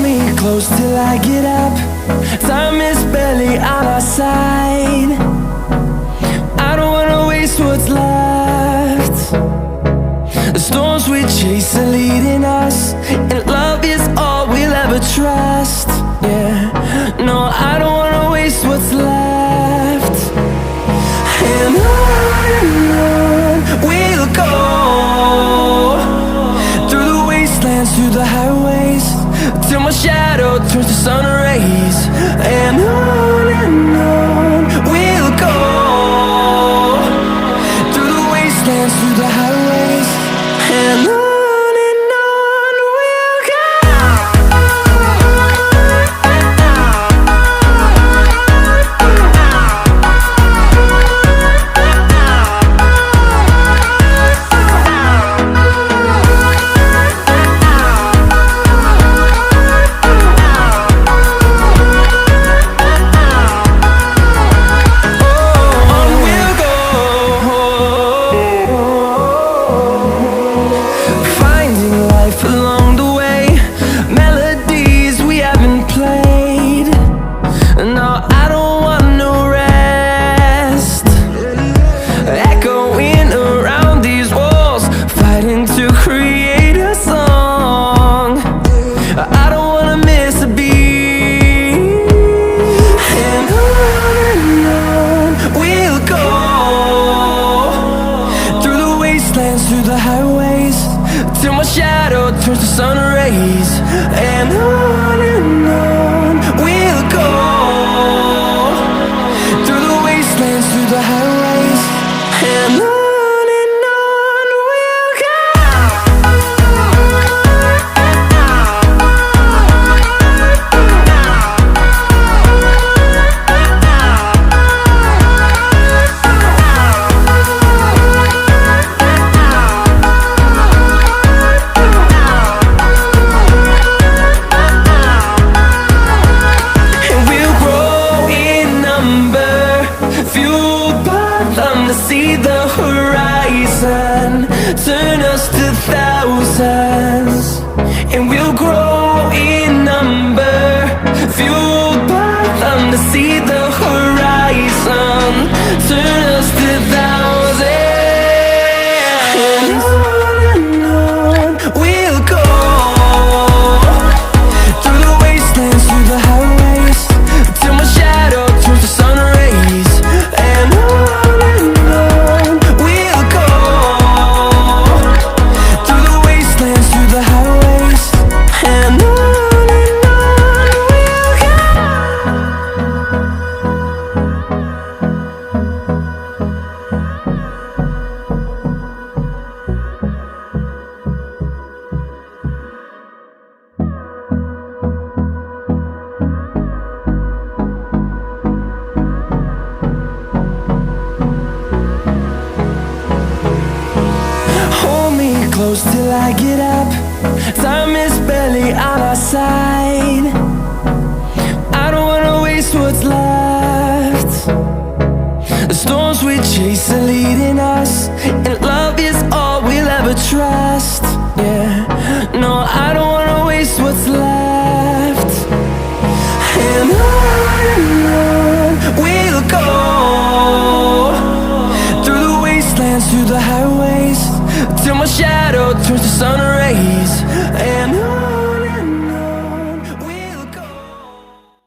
me close till I get up. Time is barely on our side. I don't wanna waste what's left. The storms we chase are leading us, and love is all we'll ever trust. Yeah, no, I don't wanna waste what's left. And on we'll go, through the wastelands, through the highways, till my shadow turns to sun rays. And on we'll go, through the wastelands, through the highways, and on we'll go. Through the highways, till my shadow turns to sun rays. And on we'll go, through the wastelands, through the highways, and on we'll go. See the horizon, turn us to thousands, and we'll grow in number, fueled by them. To see the horizon, turn us to thousands, and on we'll go, through the wastelands, through the highways, till my shadow turns to sun rays. And close till I get up. Time is barely on our side. I don't wanna waste what's left. The storms we chase are leading us, and love is all we'll ever trust. Yeah, no, I don't wanna waste what's left. And on we'll go, through the wastelands, through the highways, till my shadow turns to sun rays. And